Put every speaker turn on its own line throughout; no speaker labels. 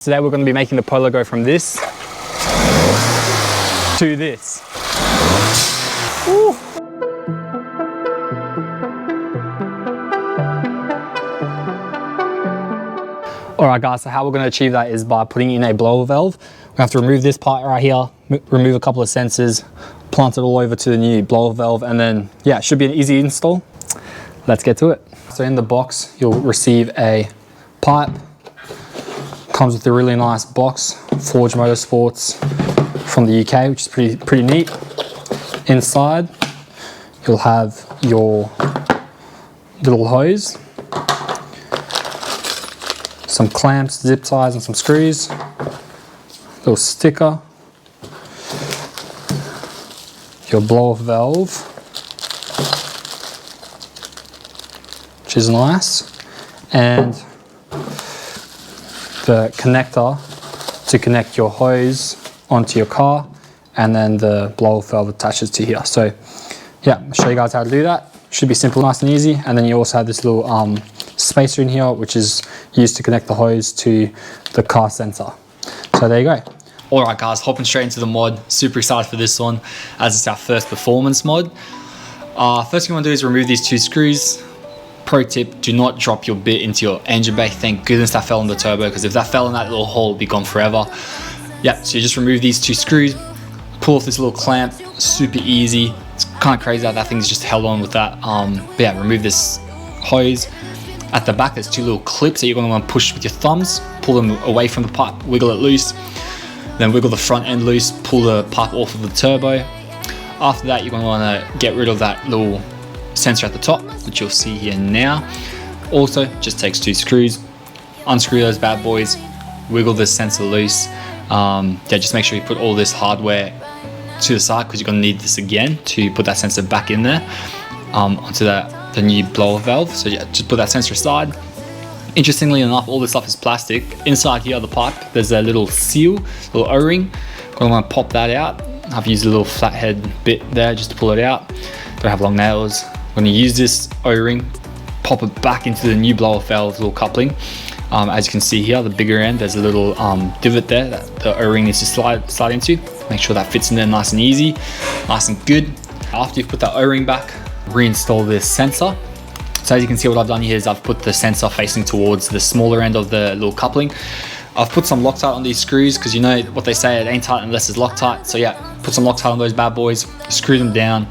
Today we're going to be making the Polo go from this to this. Woo. Alright guys, so how we're going to achieve that is by putting in a blower valve. We have to remove this part right here, remove a couple of sensors, plant it all over to the new blower valve, and then yeah, it should be an easy install. Let's get to it. So in the box you'll receive a pipe. Comes with a really nice box, Forge Motorsports from the UK, which is pretty neat. Inside, you'll have your little hose, some clamps, zip ties, and some screws. Little sticker, your blower valve, which is nice, and the connector to connect your hose onto your car, and then the blower valve attaches to here. So yeah, I'll show you guys how to do that. Should be simple, nice and easy. And then you also have this little spacer in here, which is used to connect the hose to the car sensor. So there you go.
Alright guys, hopping straight into the mod. Super excited for this one, as it's our first performance mod. First thing you want to do is remove these two screws. Pro tip, do not drop your bit into your engine bay. Thank goodness that fell in the turbo, because if that fell in that little hole, it'd be gone forever. Yeah, so you just remove these two screws, pull off this little clamp, super easy. It's kind of crazy how that thing's just held on with that. But yeah, remove this hose. At the back, there's two little clips that you're going to want to push with your thumbs, pull them away from the pipe, wiggle it loose, then wiggle the front end loose, pull the pipe off of the turbo. After that, you're going to want to get rid of that little sensor at the top, which you'll see here now. Also, just takes two screws, unscrew those bad boys, wiggle the sensor loose. Yeah, just make sure you put all this hardware to the side, because you're going to need this again to put that sensor back in there onto the new blower valve. So yeah, just put that sensor aside. Interestingly enough, all this stuff is plastic. Inside here, the pipe, there's a little seal, little O-ring. Going to want to pop that out. I've used a little flathead bit there just to pull it out. Don't have long nails. When you use this O-ring, pop it back into the new blower valve little coupling. As you can see here, the bigger end, there's a little divot there that the O-ring needs to slide into. Make sure that fits in there nice and easy, nice and good. After you've put that O-ring back, reinstall this sensor. So as you can see, what I've done here is I've put the sensor facing towards the smaller end of the little coupling. I've put some Loctite on these screws, because you know what they say, it ain't tight unless it's Loctite. So yeah, put some Loctite on those bad boys, screw them down.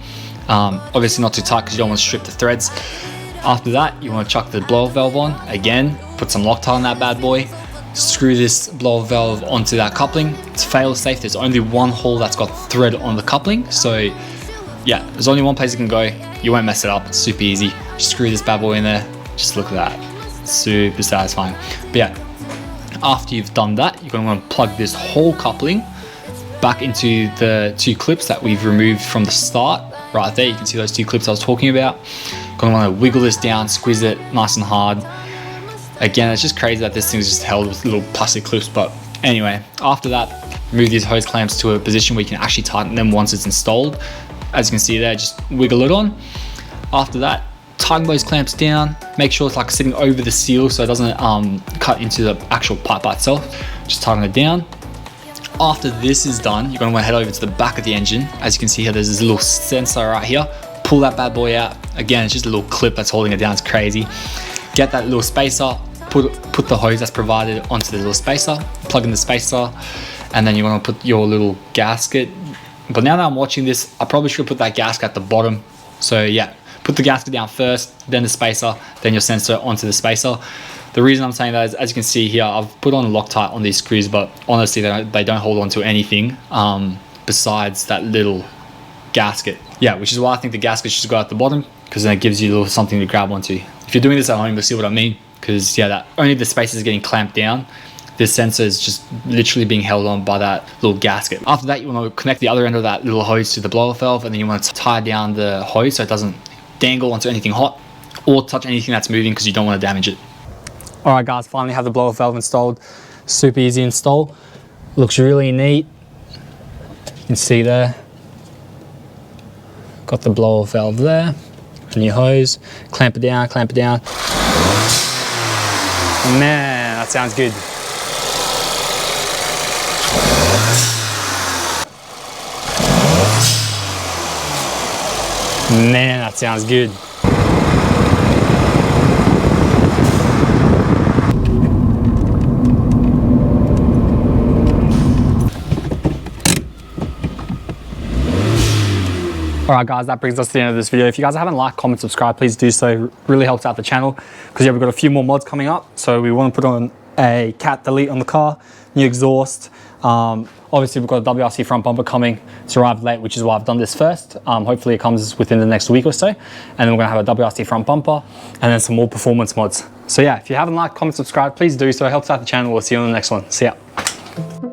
Obviously not too tight, because you don't want to strip the threads. After that, you want to chuck the blower valve on. Again, put some Loctite on that bad boy. Screw this blower valve onto that coupling. It's fail safe. There's only one hole that's got thread on the coupling. So yeah, there's only one place it can go. You won't mess it up. It's super easy. Just screw this bad boy in there. Just look at that. Super satisfying. But yeah, after you've done that, you're going to want to plug this whole coupling back into the two clips that we've removed from the start. Right there, you can see those two clips I was talking about. Going to want to wiggle this down, squeeze it nice and hard. Again, it's just crazy that this thing's just held with little plastic clips. But anyway, after that, move these hose clamps to a position where you can actually tighten them once it's installed. As you can see there, just wiggle it on. After that, tighten those clamps down. Make sure it's like sitting over the seal, so it doesn't cut into the actual pipe by itself. Just tighten it down. After this is done, you're going to want to head over to the back of the engine. As you can see here, there's this little sensor right here. Pull that bad boy out. Again, it's just a little clip that's holding it down. It's crazy. Get that little spacer, put the hose that's provided onto the little spacer, plug in the spacer, and then you want to put your little gasket. But now that I'm watching this, I probably should put that gasket at the bottom. So yeah, put the gasket down first, then the spacer, then your sensor onto the spacer. The reason I'm saying that is, as you can see here, I've put on Loctite on these screws, but honestly, they don't hold on to anything besides that little gasket. Yeah, which is why I think the gasket should go at the bottom, because then it gives you a little something to grab onto. If you're doing this at home, you'll see what I mean, because yeah, that only the space is getting clamped down. This sensor is just literally being held on by that little gasket. After that, you want to connect the other end of that little hose to the blower valve, and then you want to tie down the hose so it doesn't dangle onto anything hot or touch anything that's moving, because you don't want to damage it.
Alright guys, finally have the blower valve installed. Super easy install. Looks really neat. You can see there. Got the blower valve there. And your hose. Clamp it down, clamp it down. Man, that sounds good. Man, that sounds good. Alright guys, that brings us to the end of this video. If you guys haven't liked, comment, subscribe, please do so. It really helps out the channel. Because yeah, we've got a few more mods coming up. So we want to put on a cat delete on the car, new exhaust. Obviously we've got a WRC front bumper coming. It's arrived late, which is why I've done this first. Hopefully it comes within the next week or so. And then we're gonna have a WRC front bumper and then some more performance mods. So yeah, if you haven't liked, comment, subscribe, please do so. It helps out the channel. We'll see you on the next one. See ya.